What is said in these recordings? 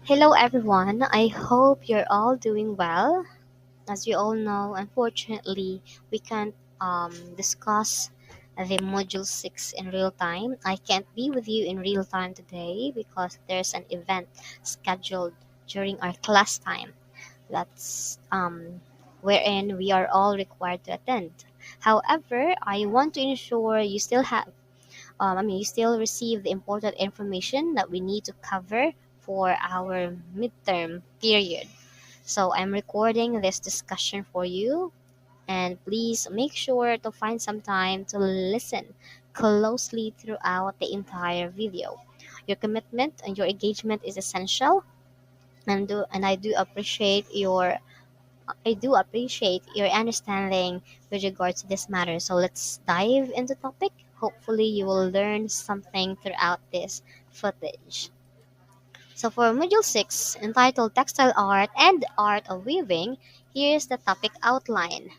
Hello, everyone. I hope you're all doing well. As you all know, unfortunately, we can't discuss the Module 6 in real time. I can't be with you in real time today because there's an event scheduled during our class time. That's wherein we are all required to attend. However, I want to ensure you still have you still receive the important information that we need to cover for our midterm period. So I'm recording this discussion for you, and please make sure to find some time to listen closely throughout the entire video. Your commitment and your engagement is essential, and I do appreciate your understanding with regards to this matter. So let's dive into the topic. Hopefully, you will learn something throughout this footage. So for Module 6, entitled Textile Art and Art of Weaving, here's the topic outline.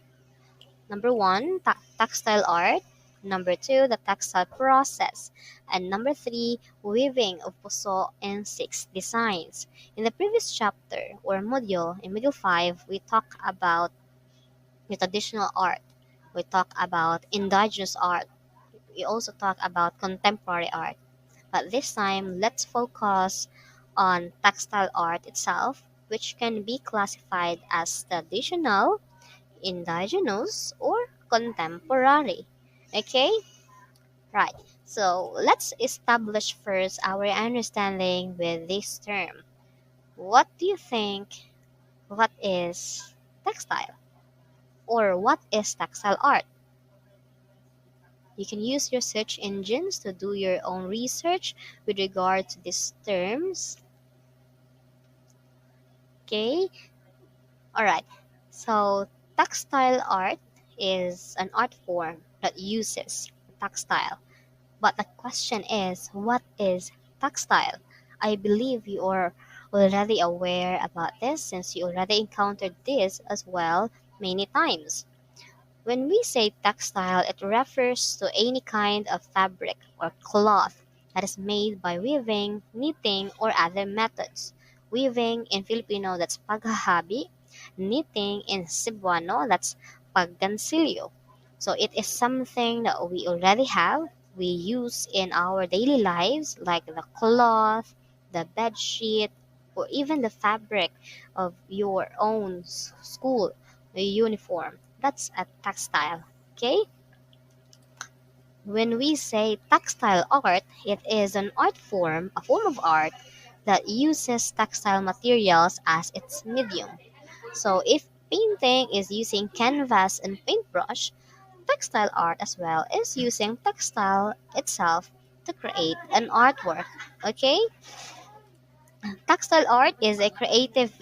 Number 1, textile art. Number 2, the textile process. And number 3, weaving of puso and 6 designs. In the previous chapter or module, in module 5, we talk about the traditional art. We talk about indigenous art. We also talk about contemporary art. But this time, let's focus on textile art itself, which can be classified as traditional, indigenous, or contemporary. Okay? Right. So let's establish first our understanding with this term. What do you think? What is textile? Or what is textile art? You can use your search engines to do your own research with regard to these terms. Okay? Alright. So, textile art is an art form that uses textile. But the question is, what is textile? I believe you are already aware about this since you already encountered this as well many times. When we say textile, it refers to any kind of fabric or cloth that is made by weaving, knitting, or other methods. Weaving in Filipino, that's paghahabi. Knitting in Cebuano, that's paggansilyo. So it is something that we already have, we use in our daily lives, like the cloth, the bed sheet, or even the fabric of your own school uniform. That's a textile. Okay? When we say textile art, it is an art form, a form of art that uses textile materials as its medium. So if painting is using canvas and paintbrush, textile art as well is using textile itself to create an artwork. Okay? Textile art is a creative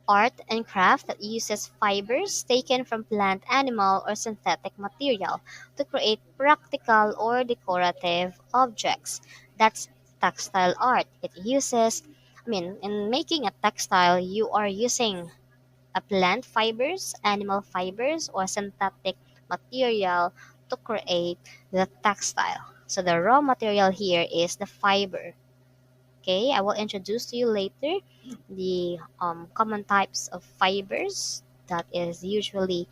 art and craft that uses fibers taken from plant, animal, or synthetic material to create practical or decorative objects. That's textile art. In making a textile, you are using a plant fibers, animal fibers, or synthetic material to create the textile. So the raw material here is the fiber. Okay, I will introduce to you later the common types of fibers that is usually,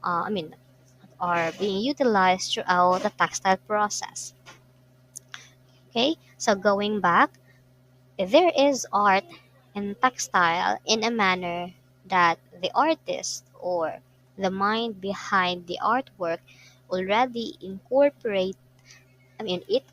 are being utilized throughout the textile process. Okay, so going back, there is art in textile in a manner that the artist or the mind behind the artwork already incorporate, it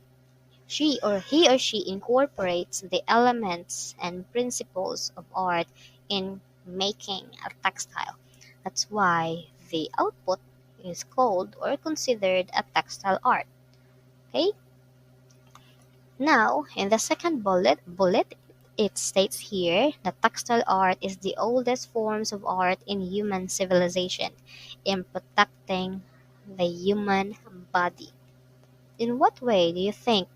he or she incorporates the elements and principles of art in making a textile. That's why the output is called or considered a textile art. Okay? Now, in the second bullet, it states here that textile art is the oldest forms of art in human civilization in protecting the human body. In what way do you think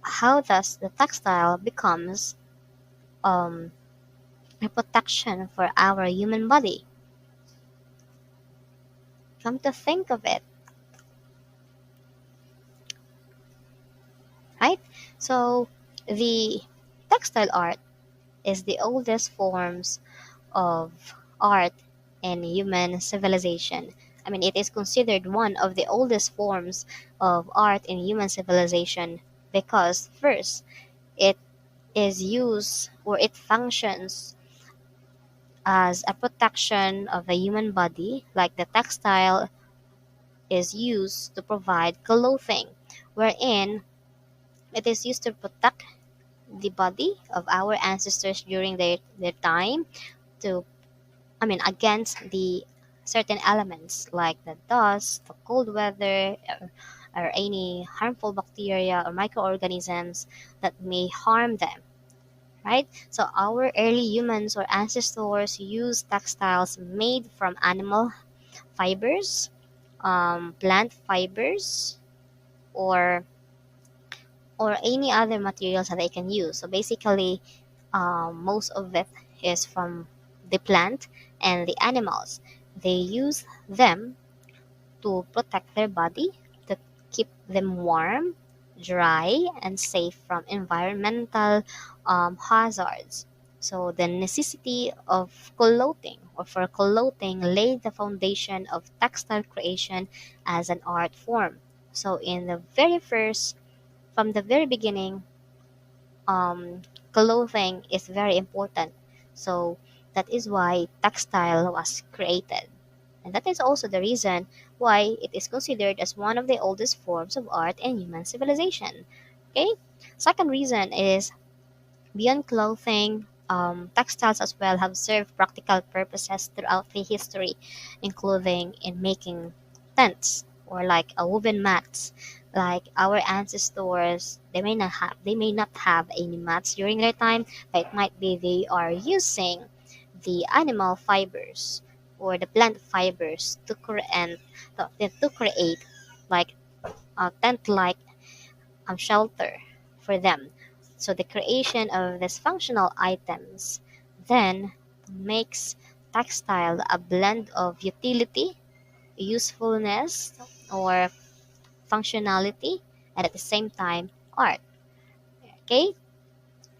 how does the textile becomes um, a protection for our human body? Come to think of it, right? So the textile art is the oldest forms of art in human civilization. I mean, it is considered one of the oldest forms of art in human civilization because, first, it is used or it functions as a protection of the human body, like the textile is used to provide clothing, wherein it is used to protect the body of our ancestors during their time to against the certain elements like the dust, the cold weather, or any harmful bacteria or microorganisms that may harm them, right? So our early humans or ancestors used textiles made from animal fibers, plant fibers, or any other materials that they can use. So basically, most of it is from the plant and the animals. They use them to protect their body, to keep them warm, dry, and safe from environmental hazards. So the necessity of clothing or for clothing laid the foundation of textile creation as an art form. So in the very first, from the very beginning, um, clothing is very important. So that is why textile was created. And that is also the reason why it is considered as one of the oldest forms of art in human civilization. Okay? Second reason is beyond clothing, textiles as well have served practical purposes throughout the history, including in making tents or like a woven mats. Like our ancestors, they may not have any mats during their time, but it might be they are using the animal fibers or the plant fibers to create like a tent-like shelter for them. So the creation of these functional items then makes textile a blend of utility, usefulness, or functionality, and at the same time, art. Okay.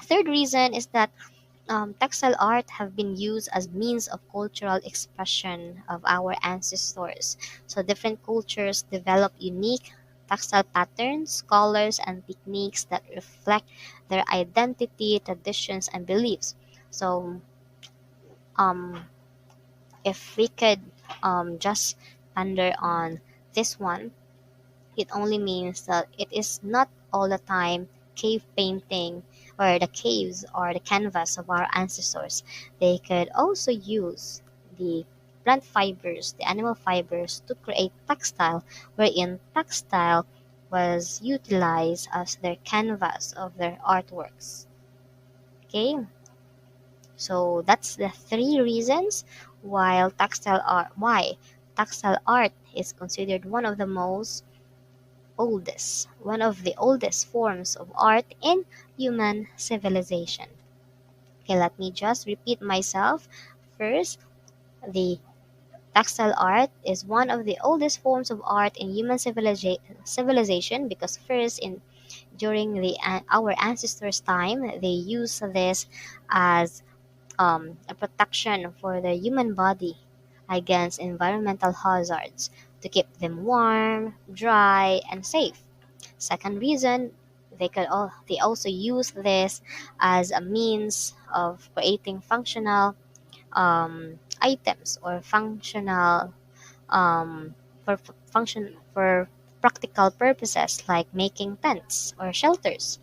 Third reason is that textile art have been used as means of cultural expression of our ancestors. So different cultures develop unique textile patterns, colors, and techniques that reflect their identity, traditions, and beliefs. So um, if we could just ponder on this one, it only means that it is not all the time cave painting or the caves or the canvas of our ancestors. They could also use the plant fibers, the animal fibers to create textile, wherein textile was utilized as their canvas of their artworks. Okay, so that's the three reasons why textile art is considered one of the oldest forms of art in human civilization. Okay, let me just repeat myself. First, the textile art is one of the oldest forms of art in human civilization because first in during the our ancestors' time they used this as a protection for the human body against environmental hazards to keep them warm, dry, and safe. Second reason, they also use this as a means of creating functional items or functional function for practical purposes like making tents or shelters.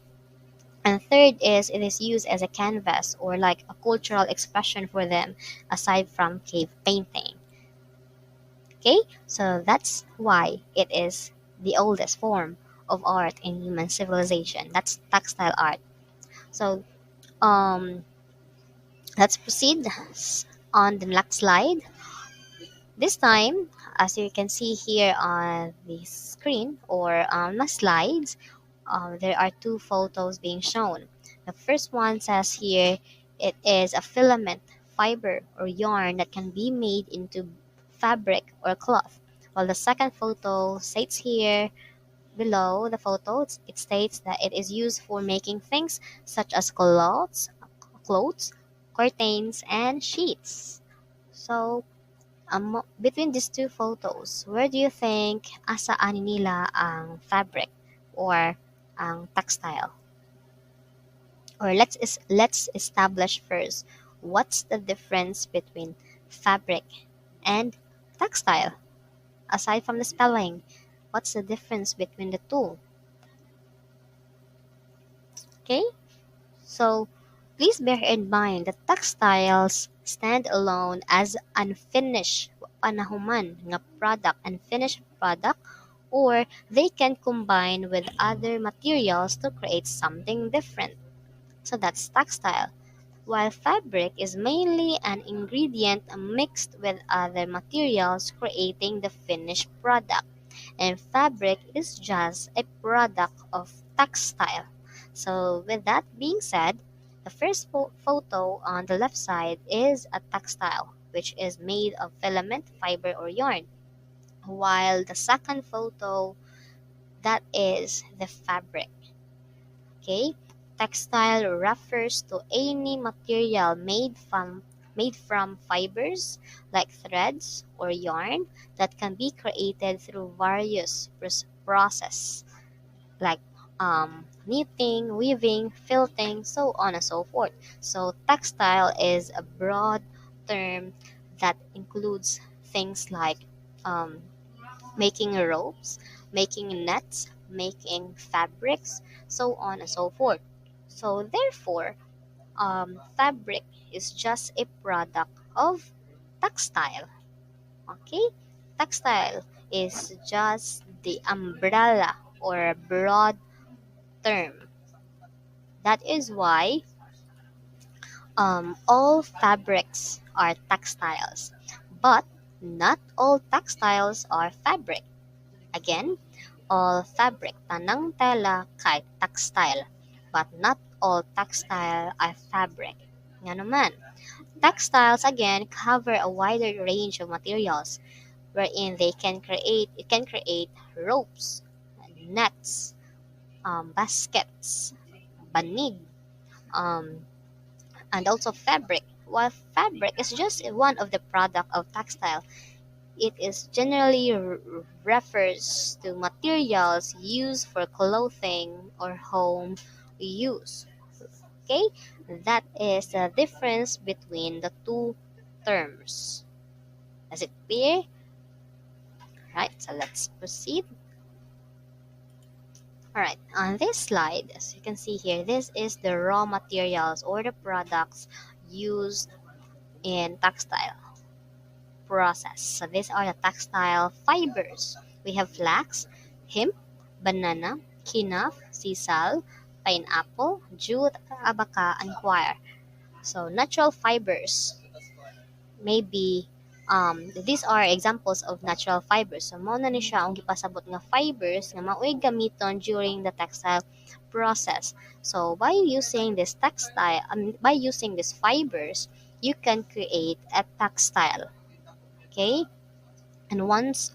And third is it is used as a canvas or like a cultural expression for them aside from cave painting. Okay, so that's why it is the oldest form of art in human civilization. That's textile art. So let's proceed on the next slide. This time, as you can see here on the screen or on my slides, there are two photos being shown. The first one says here it is a filament, fiber, or yarn that can be made into fabric or cloth. While the second photo states here below the photo, it states that it is used for making things such as clothes, curtains, and sheets. So, between these two photos, where do you think asaan nila ang fabric or ang textile? Or let's establish first what's the difference between fabric and textile. Aside from the spelling, what's the difference between the two? Okay? So, please bear in mind that textiles stand alone as unfinished panahuman nga product, unfinished product, or they can combine with other materials to create something different. So that's textile. While fabric is mainly an ingredient mixed with other materials creating the finished product, and fabric is just a product of textile. So, with that being said, the first photo on the left side is a textile, which is made of filament, fiber, or yarn, while the second photo, that is the fabric. Okay? Textile refers to any material made from fibers like threads or yarn that can be created through various process like knitting, weaving, felting, so on and so forth. So textile is a broad term that includes things like um, making ropes, making nets, making fabrics, so on and so forth. So therefore, fabric is just a product of textile. Okay, textile is just the umbrella or a broad term. That is why all fabrics are textiles, but not all textiles are fabric. Again, all fabric tanang tela kay textile, but not all textile are fabric. Nga naman, textiles again cover a wider range of materials wherein it can create ropes, nets, baskets, banig, um, and also fabric. While fabric is just one of the product of textile, it is generally refers to materials used for clothing or home use. Okay, that is the difference between the two terms. Is it clear? Right, so let's proceed. All right, on this slide, as you can see here, this is the raw materials or the products used in textile process. So these are the textile fibers. We have flax, hemp, banana, kinaf, sisal, pineapple, jute, abaca, and coir. So natural fibers maybe these are examples of natural fibers. So mo na ni siya ang gipasabot nga fibers nga mao'y gamiton during the textile process. So by using these fibers, you can create a textile. Okay? And once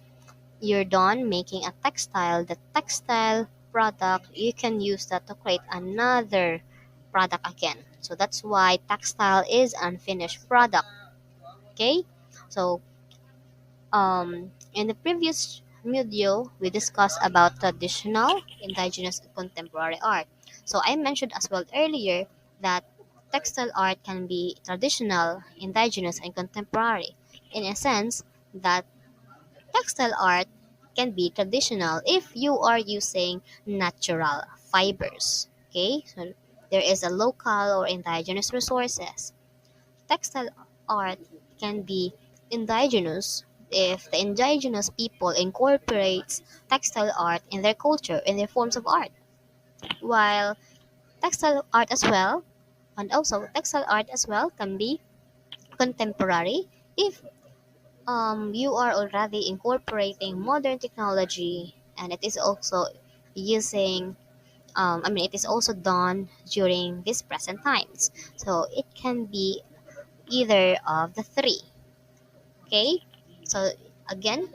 you're done making a textile, the textile product, you can use that to create another product again. So that's why textile is unfinished product. Okay? So in the previous video, we discussed about traditional, indigenous, and contemporary art. So I mentioned as well earlier that textile art can be traditional, indigenous, and contemporary. In a sense, that textile art can be traditional if you are using natural fibers. Okay, so there is a local or indigenous resources. Textile art can be indigenous if the indigenous people incorporates textile art in their culture, in their forms of art. While textile art as well, and also textile art as well can be contemporary if you are already incorporating modern technology and it is also using it is also done during these present times. So it can be either of the three. Okay, so again,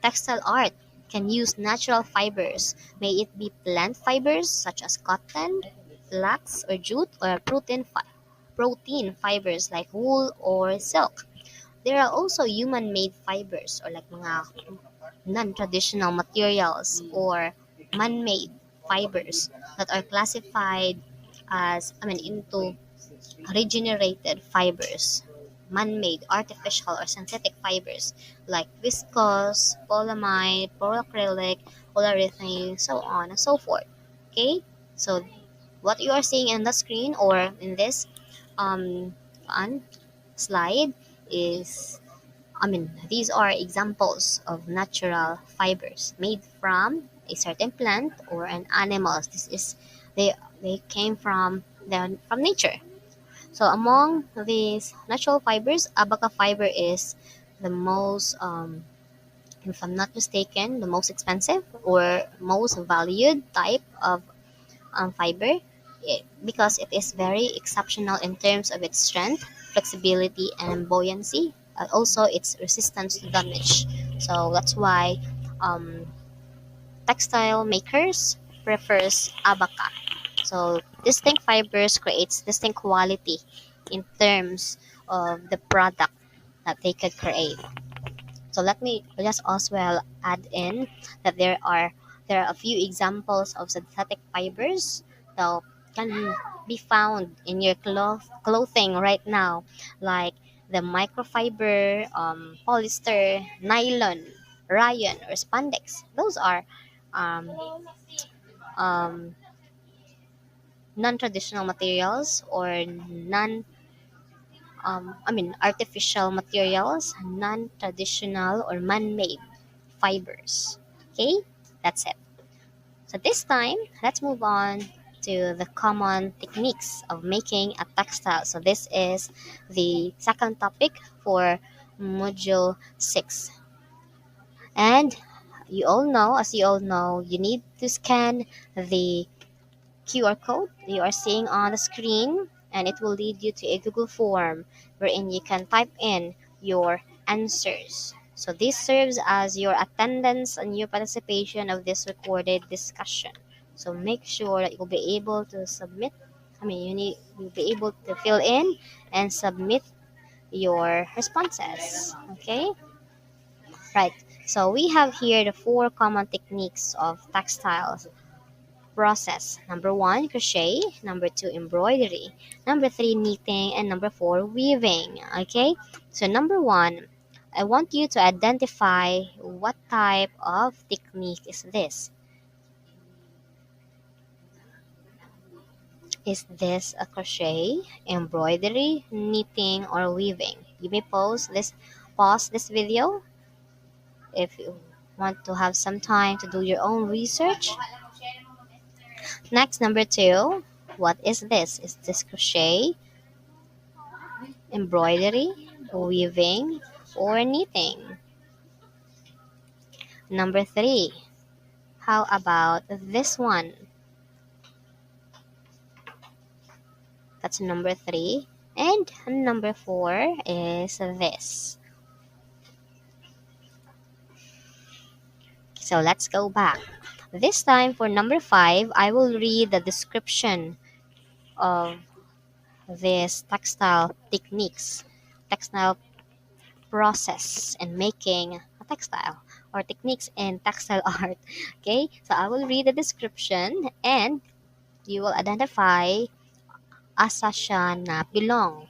textile art can use natural fibers, may it be plant fibers such as cotton, flax, or jute, or protein protein fibers like wool or silk. There are also human-made fibers or like mga non-traditional materials or man-made fibers that are classified as into regenerated fibers, man-made, artificial, or synthetic fibers like viscose, polyamide, polyacrylic, polyurethane, so on and so forth. Okay, so what you are seeing in the screen or in this um, on slide is these are examples of natural fibers made from a certain plant or an animal. This is they came from nature. So among these natural fibers, abaca fiber is the most, if I'm not mistaken, the most expensive or most valued type of fiber because it is very exceptional in terms of its strength, flexibility, and buoyancy. Also, its resistance to damage. So that's why um, textile makers prefers abaca. So distinct fibers creates distinct quality in terms of the product that they could create. So let me just as well add in that there are a few examples of synthetic fibers that can be found in your clothing right now, like the microfiber, polyester, nylon, rayon, or spandex. Those are um, um, non-traditional materials or artificial materials, non-traditional or man-made fibers. Okay, that's it. So this time, let's move on to the common techniques of making a textile. So this is the second topic for module 6. And as you all know, you need to scan the QR code you are seeing on the screen, and it will lead you to a Google form wherein you can type in your answers. So this serves as your attendance and your participation of this recorded discussion. So make sure that you'll be able to submit. You'll be able to fill in and submit your responses. Okay, right. So we have here the four common techniques of textiles process. Number one, crochet. Number two, embroidery. Number three, knitting. And number four, weaving. Okay, so number one, I want you to identify what type of technique is this. Is this a crochet, embroidery, knitting, or weaving? You may pause this video if you want to have some time to do your own research. Next, number two, what is this? Is this crochet, embroidery, weaving, or knitting? Number three, how about this one? That's number three. And number four is this. So let's go back. This time for number five, I will read the description of these textile techniques, textile process in making a textile or techniques in textile art. Okay, so I will read the description and you will identify asa siya na belong.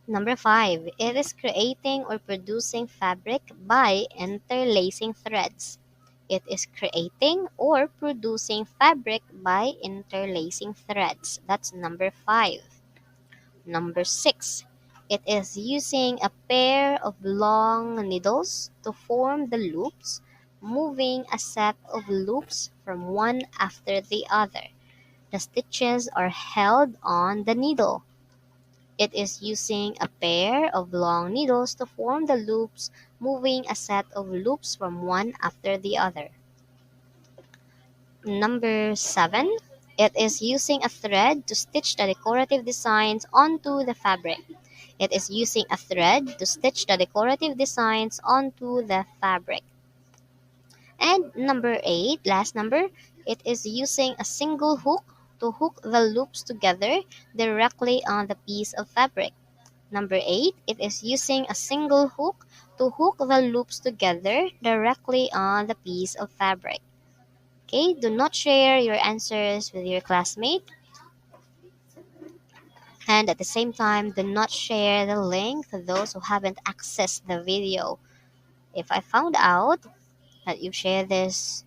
Number five, it is creating or producing fabric by interlacing threads. It is creating or producing fabric by interlacing threads. That's number five. Number six, it is using a pair of long needles to form the loops, moving a set of loops from one after the other. The stitches are held on the needle. It is using a pair of long needles to form the loops, moving a set of loops from one after the other. Number seven, it is using a thread to stitch the decorative designs onto the fabric. It is using a thread to stitch the decorative designs onto the fabric. And number eight, last number, it is using a single hook to hook the loops together directly on the piece of fabric. Number 8, it is using a single hook to hook the loops together directly on the piece of fabric. Okay, do not share your answers with your classmate, and at the same time, do not share the link to those who haven't accessed the video. If I found out that you share this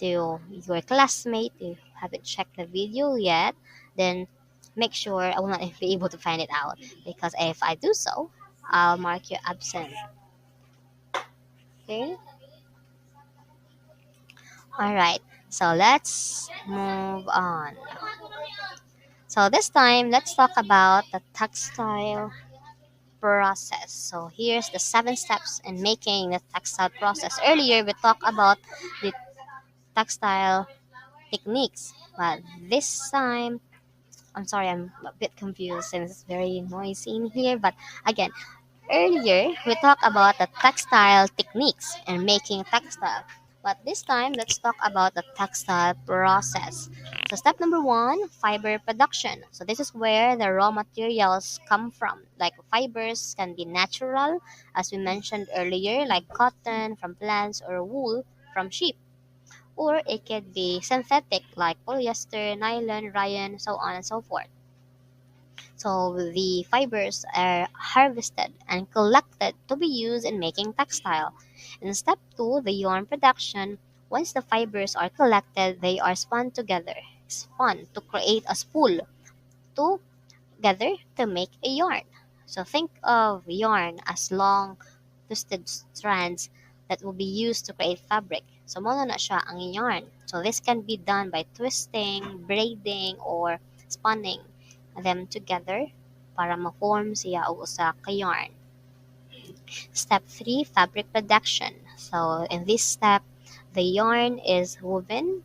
to your classmate, you haven't checked the video yet, then make sure I will not be able to find it out, because if I do so, I'll mark you absent. Okay? Alright, so let's move on. So this time, let's talk about the textile process. So here's the 7 steps in making the textile process. Earlier, we talked about the textile techniques, but this time, I'm sorry, I'm a bit confused since it's very noisy in here. But again, earlier we talked about the textile techniques and making textile. But this time, let's talk about the textile process. So step number 1, fiber production. So this is where the raw materials come from. Like fibers can be natural, as we mentioned earlier, like cotton from plants or wool from sheep. Or it could be synthetic, like polyester, nylon, rayon, so on and so forth. So the fibers are harvested and collected to be used in making textile. In step 2, the yarn production, once the fibers are collected, they are spun to create a spool together to make a yarn. So think of yarn as long twisted strands that will be used to create fabric. So mo na siya ang yarn. So this can be done by twisting, braiding, or spinning them together para ma-form siya og usa ka yarn. Step 3, fabric production. So in this step, the yarn is woven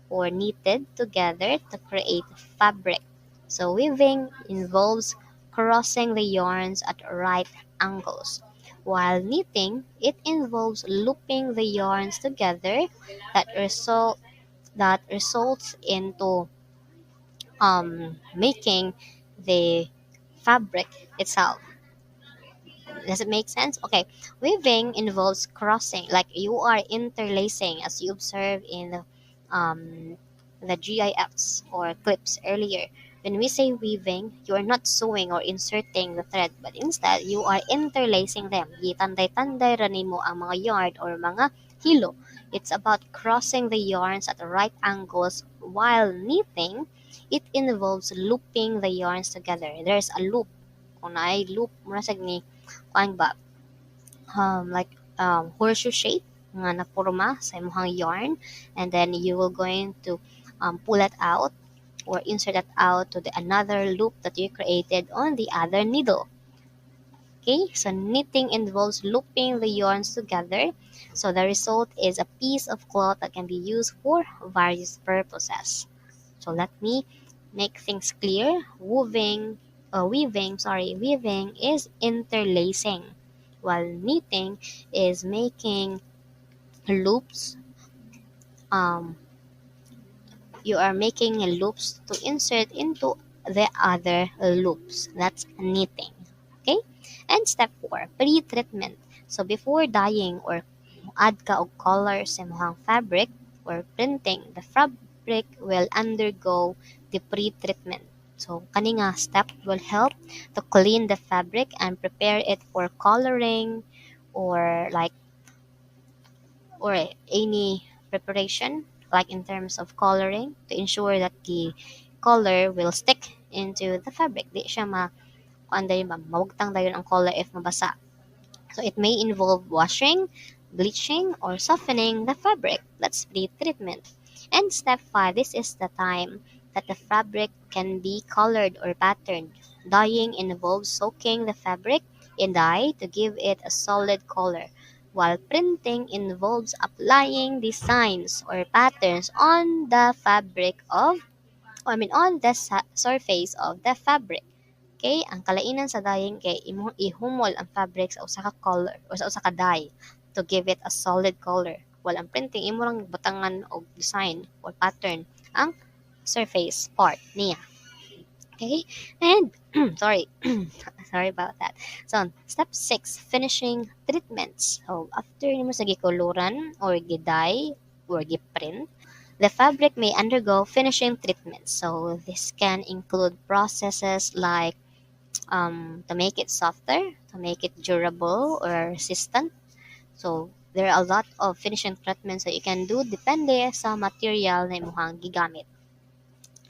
or knitted together to create fabric. So weaving involves crossing the yarns at right angles, while knitting, it involves looping the yarns together that results into making the fabric itself. Does it make sense? Okay. Weaving involves crossing, like you are interlacing, as you observe in the GIFs or clips earlier. When we say weaving, you are not sewing or inserting the thread, but instead, you are interlacing them. Gitanday-tanday ranin mo ang mga yarn or mga hilo. It's about crossing the yarns at the right angles, while knitting, it involves looping the yarns together. There's a loop. Kung naay loop, murasag ni kuan ba like horseshoe shape nga napurma sa imong yarn, and then you will going to pull it out or insert it out to the another loop that you created on the other needle. Okay, so knitting involves looping the yarns together, so the result is a piece of cloth that can be used for various purposes. So let me make things clear. Weaving is interlacing, while knitting is making loops. Um, you are making loops to insert into the other loops. That's knitting. Okay? And step 4, pre-treatment. So before dyeing or add ka og color sa imong fabric or printing, the fabric will undergo the pre-treatment. So kani nga step will help to clean the fabric and prepare it for coloring or any preparation, like in terms of coloring, to ensure that the color will stick into the fabric. Di siya mawagtang dayon ang color if mabasa. So it may involve washing, bleaching, or softening the fabric. That's pre-treatment. And step 5, this is the time that the fabric can be colored or patterned. Dyeing involves soaking the fabric in dye to give it a solid color, while printing involves applying designs or patterns on the on the surface of the fabric. Okay, ang kalainan sa dyeing kay imong ihumol ang fabric sa usa ka color o sa usa ka dye to give it a solid color. While ang printing imo lang butangan og design or pattern ang surface part niya. Okay? And sorry. Sorry about that. So, step 6, finishing treatments. So, after mo sa gikuluran or giday or giprint, the fabric may undergo finishing treatments. So, this can include processes like to make it softer, to make it durable or resistant. So, there are a lot of finishing treatments that you can do depende sa material na imuhang gigamit.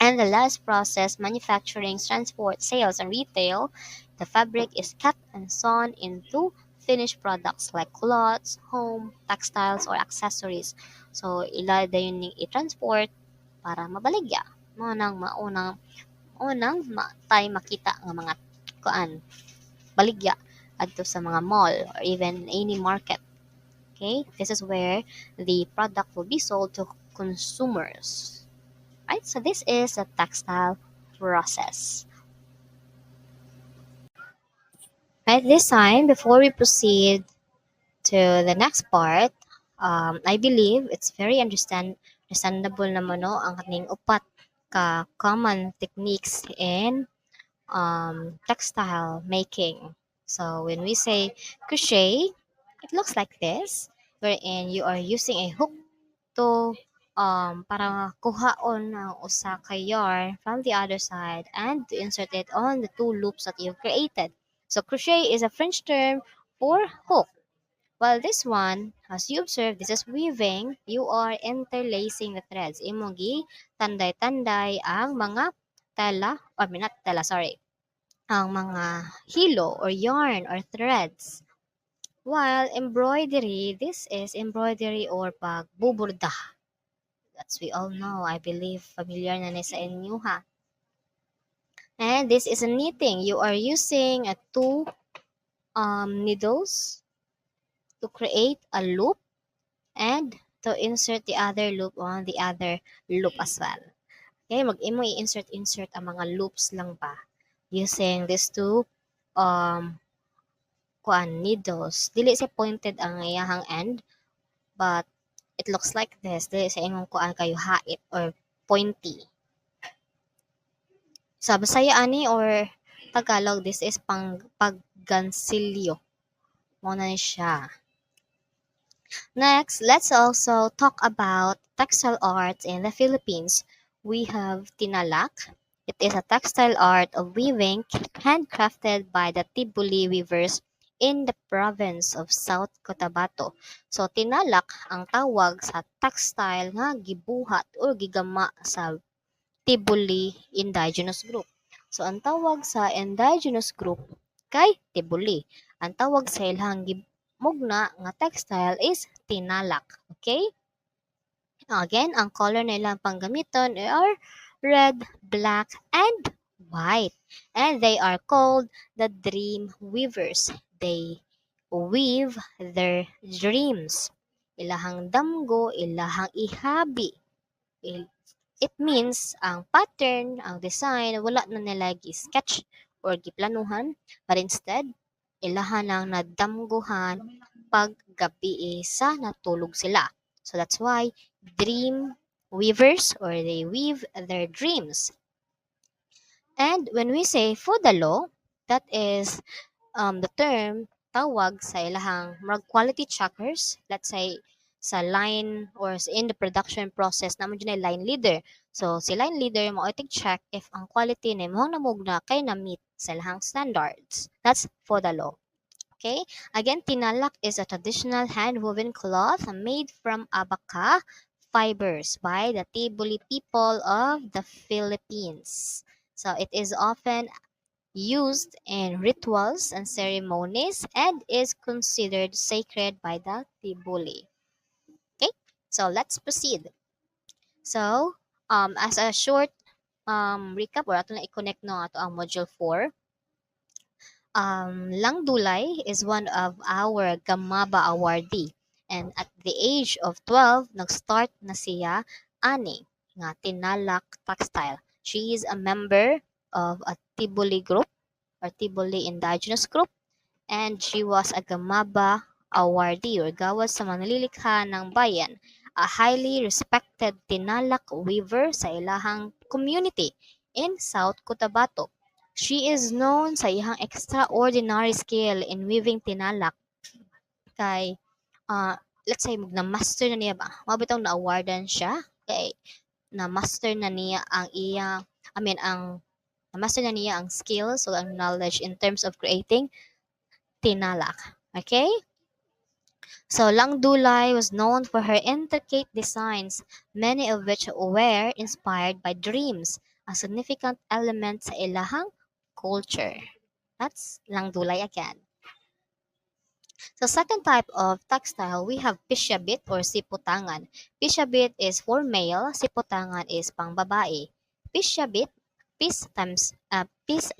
And the last process, manufacturing, transport, sales, and retail, the fabric is cut and sewn into finished products like clothes, home, textiles, or accessories. So, ila dayon ning i-transport para mabaligya. Mo nang tayo makita nga mga kuan baligya adto sa mga mall or even any market. Okay? This is where the product will be sold to consumers. Right? So this is a textile process. At this time, before we proceed to the next part, I believe it's very understandable naman no ang kaning upat ka common techniques in textile making. So when we say crochet, it looks like this, wherein you are using a hook to para kuhaon ang usa ka yarn from the other side and to insert it on the two loops that you've created. So crochet is a French term for hook. While this one, as you observe, this is weaving, you are interlacing the threads. Imong gi tanday-tanday ang mga tela, or not tela, sorry, ang mga hilo or yarn or threads. While embroidery, this is embroidery or pagbuburda. That's we all know. I believe familiar na ni sa inyo ha. And this is a knitting. You are using a two needles to create a loop and to insert the other loop on the other loop as well. Okay, mag-imo i-insert ang mga loops lang ba using these two um needles. Dili siya pointed ang iyahang end, but it looks like this. Dili sa imong kayo hait or pointy. Sa Bisaya ani or Tagalog, this is paggansilyo. Mo na siya. Next, let's also talk about textile arts in the Philippines. We have tinalak. It is a textile art of weaving handcrafted by the Tibuli weavers in the province of South Cotabato. So tinalak ang tawag sa textile nga gibuhat o gigama sa Tibuli indigenous group. So ang tawag sa indigenous group kay Tibuli. Ang tawag sa ilang mugna nga textile is tinalak. Okay? Again, ang color na ilang panggamiton are red, black, and white. And they are called the dream weavers. They weave their dreams. Ilahang damgo, ilahang ihabi. It means ang pattern, ang design, wala na nila gi-sketch or giplanuhan, but instead, ilahan lang nadamguhan pag gabi sa natulog sila. So that's why dream weavers or they weave their dreams. And when we say fudalo, that is the term tawag sa ilahang quality checkers, let's say sa line or in the production process naman dyan ay line leader. So si line leader mo check if ang quality na mo namugna kay na meet sa ilahang standards. That's for the law. Okay? Again, tinalak is a traditional hand-woven cloth made from abaca fibers by the Tibuli people of the Philippines. So it is often used in rituals and ceremonies and is considered sacred by the Tibuli. Okay, so let's proceed. So, as a short recap, or ato na i-connect no ato ang module 4. Lang Dulay is one of our Gamaba awardee. And at the age of 12, nag-start na siya ani nga tinalak textile. She is a member of a Tibuli group or Tibuli indigenous group, and she was a Gamaba awardee or gawas sa manlilikha ng bayan, a highly respected tinalak weaver sa ilahang community in South Cotabato. She is known sa iyang extraordinary skill in weaving tinalak kay let's say na-master na niya ba? Mabitaw na awardan siya kay na-master na niya ang na-master na niya ang skills o ang knowledge in terms of creating tinalak. Okay? So Lang Dulay was known for her intricate designs, many of which were inspired by dreams, a significant element sa ilahang culture. That's Lang Dulay again. So second type of textile, we have pishabit or siputangan. Pishabit is for male, siputangan is pang babae. Pishabit, pis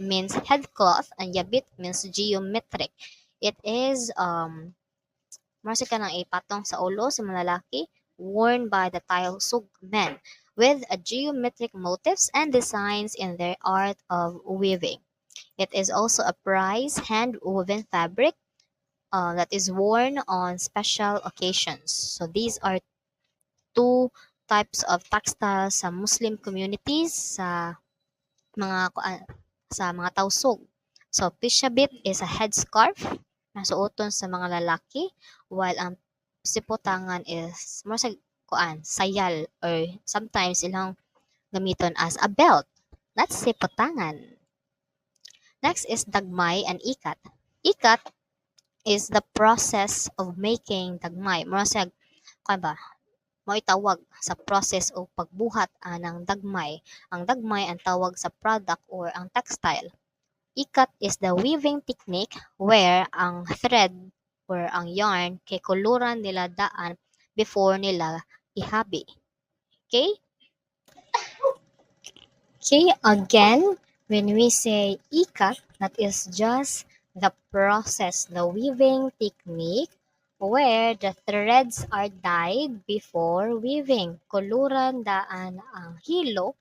means headcloth and yabit means geometric. It is Marsi ka ng ipatong sa ulo sa mga lalaki, worn by the Tausug men, with a geometric motifs and designs in their art of weaving. It is also a prized hand-woven fabric that is worn on special occasions. So these are two types of textiles sa Muslim communities sa mga Tausug. So pishabit is a headscarf na suoton sa mga lalaki, while ang sipotangan is more sa sayal or sometimes ilang gamiton as a belt. That's sipotangan. Next is dagmay and ikat. Ikat is the process of making dagmay. More sa ba? Mo itawag sa process o pagbuhat ng dagmay. Ang dagmay ang tawag sa product or ang textile. Ikat is the weaving technique where ang thread or ang yarn kay kuluran nila daan before nila ihabi. Okay? Okay, again, when we say ikat, that is just the process, the weaving technique where the threads are dyed before weaving. Kuluran daan ang hilo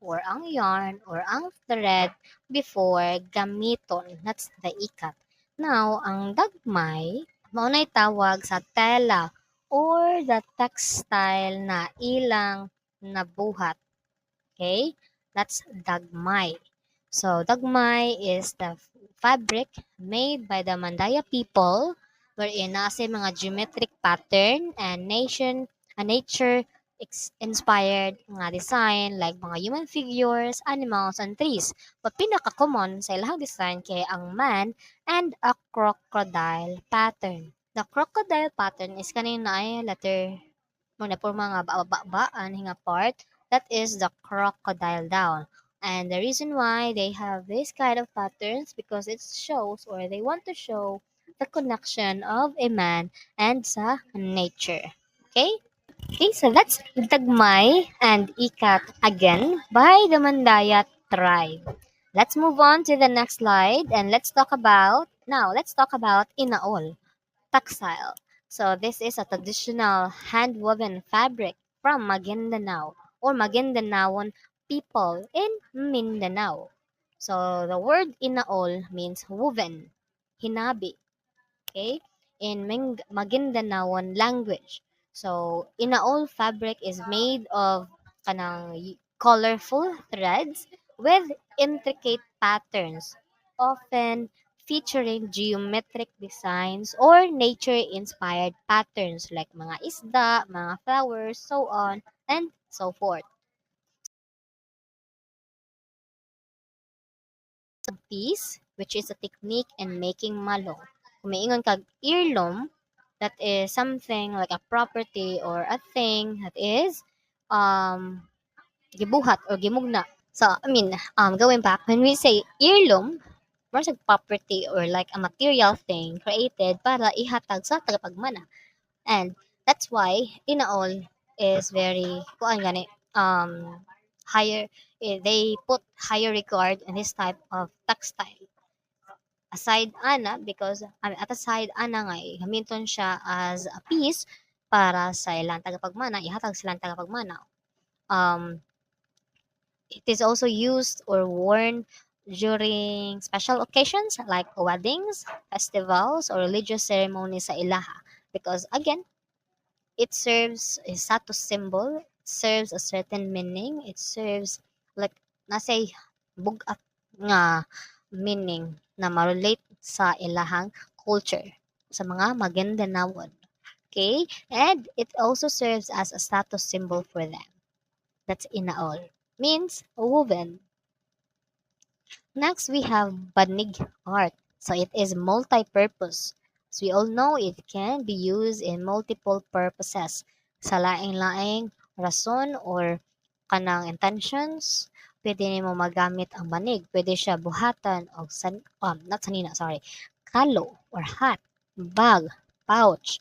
or ang yarn or ang thread before gamiton. That's the ikat. Now, ang dagmay, maunay tawag sa tela or the textile na ilang nabuhat. Okay? That's dagmay. So, dagmay is the fabric made by the Mandaya people wherein nasa mga geometric pattern and nature inspired mga design like mga human figures, animals, and trees. But pinaka-common sa ilang design kay ang man and a crocodile pattern. The crocodile pattern is kanina ay letter muna po mga ba-ba-baan hinga part that is the crocodile down. And the reason why they have this kind of patterns because it shows or they want to show the connection of a man and sa nature. Okay? Okay, so that's Dagmay and Ikat again by the Mandaya tribe. Let's move on to the next slide and let's talk about Inaol, textile. So this is a traditional hand-woven fabric from Maguindanao or Maguindanaon people in Mindanao. So the word Inaol means woven, hinabi, okay, in Maguindanaon language. So, inaol fabric is made of colorful threads with intricate patterns, often featuring geometric designs or nature-inspired patterns like mga isda, mga flowers, so on and so forth. Piece, which is a technique in making malong. Kung maingon kag earloom, that is something like a property or a thing that is um gibuhat or gimugna. So, going back, when we say earloom, more sa property or like a material thing created para ihatag sa tagapagmana. And that's why inaol is very kuan gani higher they put higher regard in this type of textile aside ana because at aside ana nga gamiton siya as a piece para sa ilang tagapagmana ihatag silang tagapagmana. It is also used or worn during special occasions like weddings, festivals, or religious ceremonies sa ilaha because again it serves a status symbol, serves a certain meaning, it serves like nasay bugat nga meaning na ma-relate sa ilahang culture sa mga Maguindanao. Okay? And it also serves as a status symbol for them. That's inaol. Means woven. Next, we have banig art. So it is multi-purpose. As we all know, it can be used in multiple purposes. Sa laing-laing rason or kanang intentions, pwede nimo magamit ang banig. Pwede siya buhatan o not sanina, sorry, kalo or hat, bag, pouch,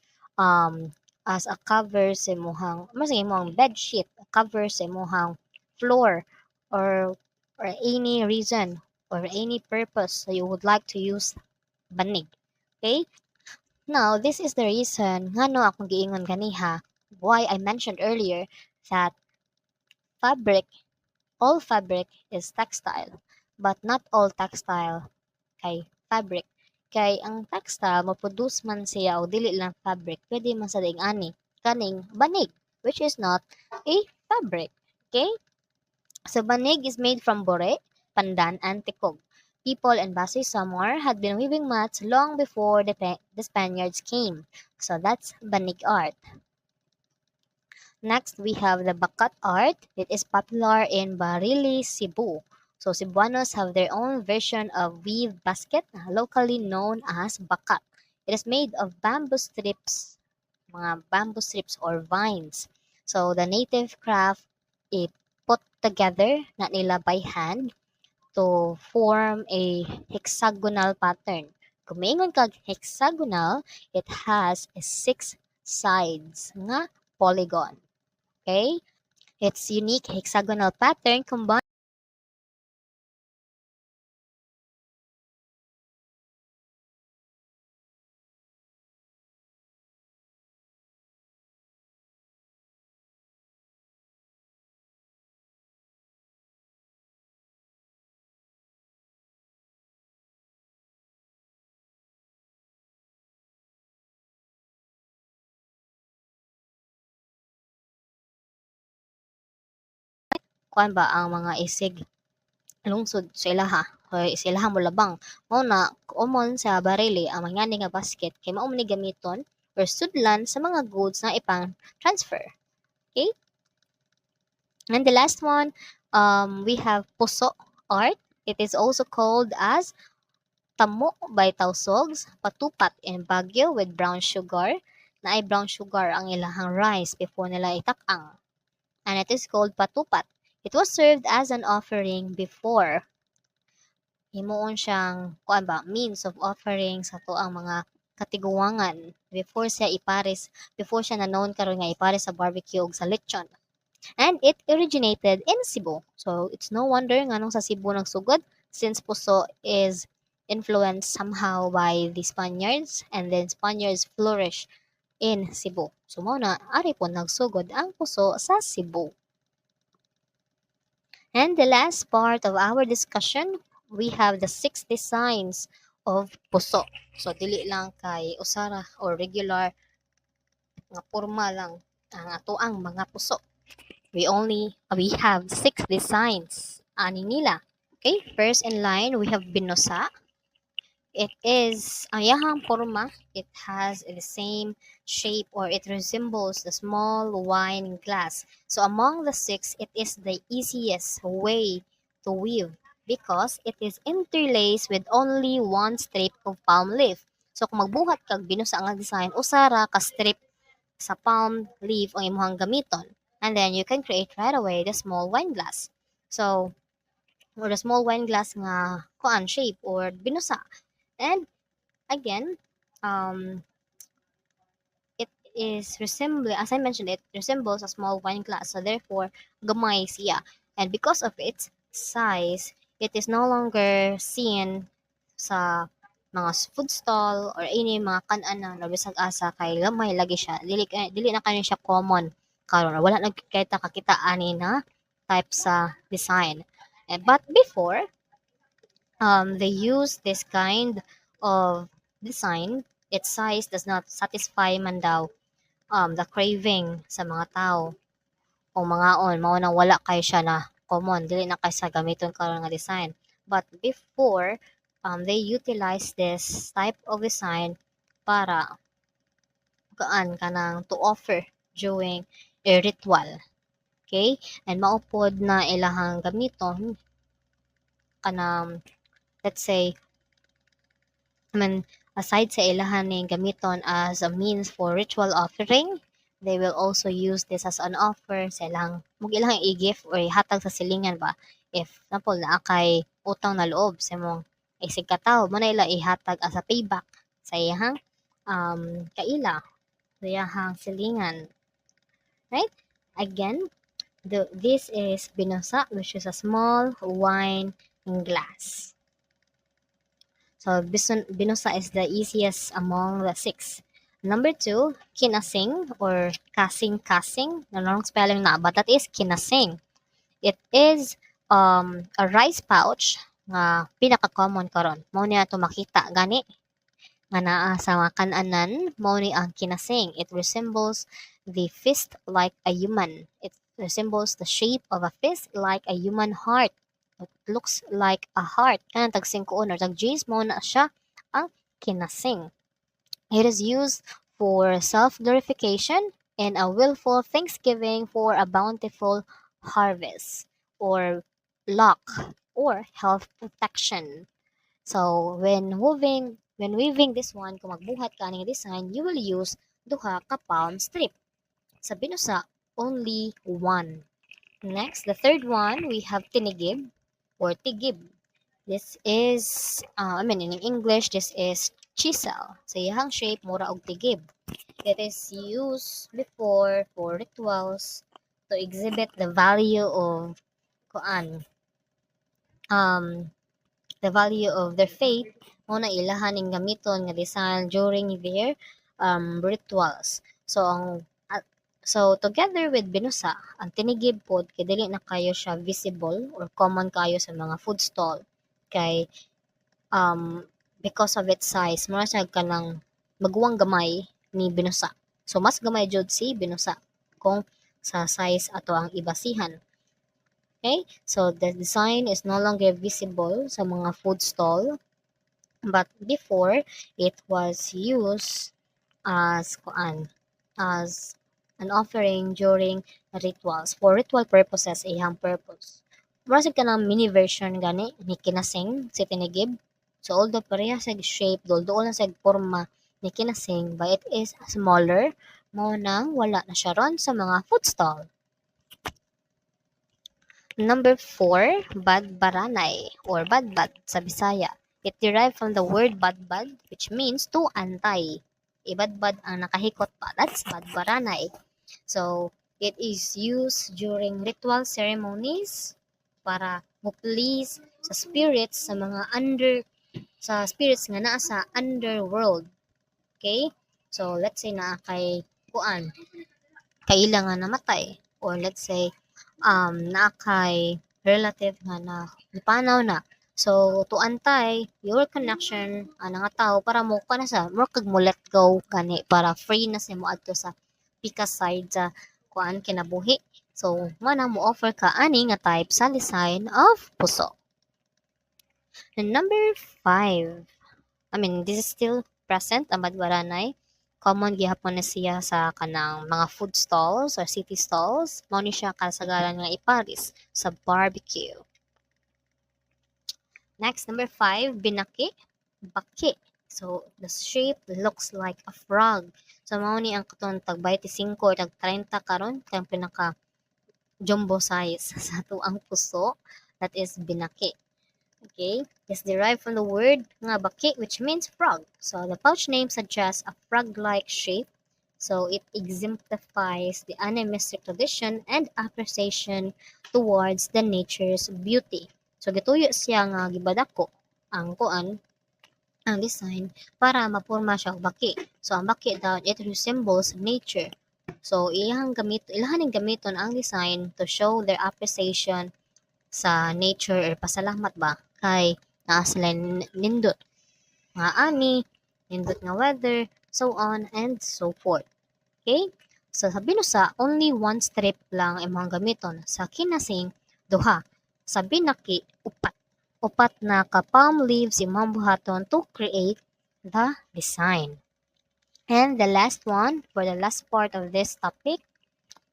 as a cover sa imuhang, mas imong bed sheet, cover sa imuhang floor, or any reason or any purpose that you would like to use banig. Okay? Now, this is the reason nga no akong giingon kaniha why I mentioned earlier that fabric, all fabric is textile, but not all textile kay fabric. Kay ang textile mo-produce man siya o dili lang fabric, pwede man sa ani kaning banig, which is not a fabric. Okay? So banig is made from bore, pandan, and tikog. People in Basay Samar had been weaving mats long before the Spaniards came. So that's banig art. Next, we have the bakat art. It is popular in Barili, Cebu. So Cebuanos have their own version of weave basket, locally known as bakat. It is made of bamboo strips, mga bamboo strips or vines. So the native craft is put together na nila by hand to form a hexagonal pattern. Kung maingon kag hexagonal, it has a six sides nga polygon. Okay? Its unique hexagonal pattern combines kuan ba ang mga isig lungsod sa ilaha o sa ilaha mo labang mao na common sa barili ang mangani nga basket kay mao man ni gamiton or sudlan sa mga goods na ipang transfer. Okay? And the last one, we have puso art. It is also called as tamo by Tausogs, patupat in Baguio with brown sugar. Na ay brown sugar ang ilahang rice before nila itakang. And it is called patupat. It was served as an offering before. Himuon siyang, kuan ba, means of offering sa to ang mga katiguangan before siya na known karon nga ipares sa barbecue ug sa lechon. And it originated in Cebu. So it's no wonder nga nung sa Cebu nagsugod since puso is influenced somehow by the Spaniards and then Spaniards flourish in Cebu. So mo na ari po nagsugod ang puso sa Cebu. And the last part of our discussion, we have the six designs of puso. So dili lang kay usara or regular nga porma lang ang atoang mga puso. We have six designs. Ani nila. Okay, first in line we have binosa. It is ang yahang forma. It has the same shape or it resembles the small wine glass. So among the six, it is the easiest way to weave because it is interlaced with only one strip of palm leaf. So kung magbuhat kag binusa nga design, usara ka strip sa palm leaf ang imong gamiton. And then you can create right away the small wine glass. So, or the small wine glass nga kuan shape or binusa. And again, it is resembling, as I mentioned, it resembles a small wine glass. So therefore, gamay siya. And because of its size, it is no longer seen sa mga food stall or any mga kan-ana na bisag asa kay gamay lagi siya. Dili na kanin siya common karon wala nagkita kakita ani na type sa design. But before, they use this kind of design, its size does not satisfy man daw the craving sa mga tao o mga on mao nang wala kay siya na common, dili na kay sa gamiton karon nga design. But before, they utilize this type of design para kanang to offer during a ritual. Okay? And maupod na ilahang gamiton kanang, let's say, I mean, aside sa ilahan ning gamiton as a means for ritual offering, they will also use this as an offer sa ilang mug ilang i-gift or ihatag sa silingan ba. If example naa kay utang na loob sa imong isig katawo, mo na ila ihatag as a payback sa iyang kaila, sa iyang silingan. Right? Again, this is binosa, which is a small wine glass. So binosa is the easiest among the six. Number two, kinasing or kasing-kasing. Nanong spelling na but that is kinasing. It is a rice pouch nga pinaka-common karon. Mao niya to makita gani nga naa sa mga kan-anan, mao ni ang kinasing. It resembles the fist like a human. It resembles the shape of a fist like a human heart. It looks like a heart. Kanang tag 5 or tag G's mo na siya ang kinasing. It is used for self-glorification and a willful thanksgiving for a bountiful harvest or luck or health protection. So when weaving this one, kung magbuhat ka ng design, you will use duha ka palm strip. Sa binusa, only one. Next, the third one, we have tinigib or tigib. This is, in English, this is chisel. Sa iyang shape, mura og tigib. It is used before for rituals to exhibit the value of kuan, the value of their faith mo na ilahan ning gamiton nga design during their rituals. So together with binusa, ang tinigib pod kay dili na kayo siya visible or common kayo sa mga food stall kay um, because of its size mo na siya kanang maguwang gamay ni binusa. So mas gamay jud si binusa kung sa size ato ang ibasihan. Okay? So the design is no longer visible sa mga food stall, but before it was used as an offering during rituals for ritual purposes, ihang purpose. Murasig ka ng mini version gani ni kinasing si tinigib. So although pareha sa shape, dool na sa forma ni kinasing, but it is smaller mo nang wala na siya ron sa mga food stall. Number 4, badbaranay or badbad sa Bisaya. It derived from the word badbad which means to antay. Ibadbad ang nakahikot pa. That's badbaranay. So, it is used during ritual ceremonies para mo-please sa spirits sa spirits nga naa sa underworld. Okay? So, let's say na kay kaila nga namatay or let's say na kay relative nga na nipanaw na. So, to antay your connection nga tao para mo ka na sa mo kag mo let go kani para free na sa mo adto sa pika side sa kinabuhi. So, mana mo offer ka ani nga type sa design of puso. And number 5, this is still present ang badwaranay. Common gihapon na siya sa kanang mga food stalls or city stalls. Mao ni siya kasagaran nga iparis sa barbecue. Next, number 5, binaki, baki. So, the shape looks like a frog. So, mao ni ang katon tag 25 or tag 30 karon kang pinaka jumbo size sa tuang puso. That is binaki. Okay, it's derived from the word nga baki, which means frog. So the pouch name suggests a frog-like shape. So it exemplifies the animistic tradition and appreciation towards the nature's beauty. So gituyo siya nga gibadako ang ang design para mapurma siya og baki. So ang baki daw it resembles nature. So ilahan ning gamiton ang design to show their appreciation sa nature or pasalamat ba kay naa sila nindot nga ani, nindot nga weather, so on and so forth. Okay? So sa binusa, only one strip lang imong gamiton. Sa kinasing, Duha. Sabi na ki upat. Upat na ka palm leaves imong buhaton to create the design. And the last one, for the last part of this topic,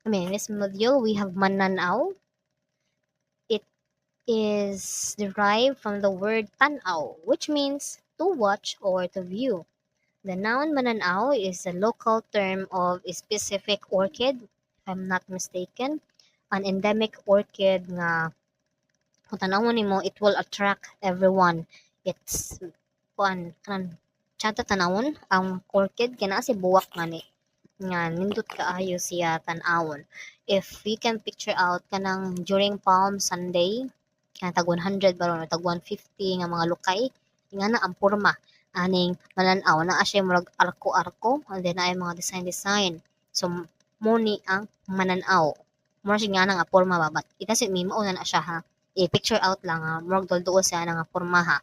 in this module, we have mananaw. It is derived from the word tanaw, which means to watch or to view. The noun mananaw is a local term of a specific orchid, if I'm not mistaken. An endemic orchid nga kung tanawon nimo, it will attract everyone. It's kan tsada tanawon ang orchid kana si buwak nga ni nga nindot kaayo siya tan-awon. If you can picture out kanang during Palm Sunday, kanang tag 100 baron o tag 150 nga mga lukay, nga na ang porma aning malanaw na siya murag arko-arko and then ay mga design. So mo ang mananaw. Mura siya nga nga porma ba, but it doesn't mean mao na siya ha. I-picture out lang ha, murag dulduo siya nga porma ha.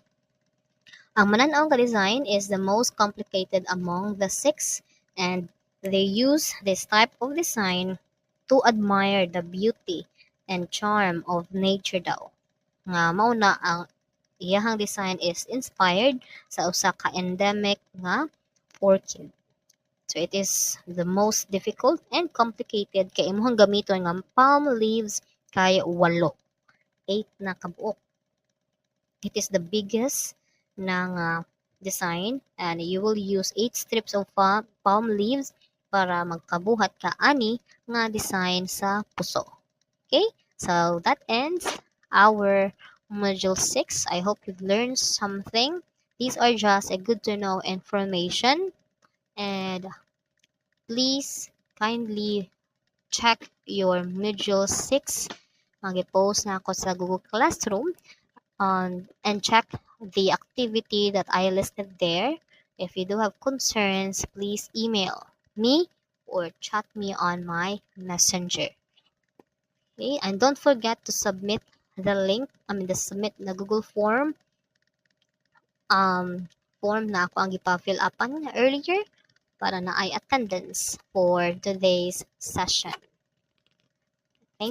Ang mananaw nga design is the most complicated among the six, and they use this type of design to admire the beauty and charm of nature daw. Nga mao na ang iyahang design is inspired sa usa ka endemic nga orchid. So it is the most difficult and complicated kay imong gamiton nga palm leaves kay 8 na kabuok. It is the biggest ng design, and you will use 8 strips of palm leaves para magkabuhat ka ani nga design sa puso. Okay? So that ends our module 6. I hope you've learned something. These are just a good to know information, and please kindly check your module 6. Mag-post na ako sa Google Classroom and check the activity that I listed there. If you do have concerns, please email me or chat me on my messenger. Okay, and don't forget to submit the link, the submit na Google form na ako ang ipa-fill upan earlier para na ay attendance for today's session.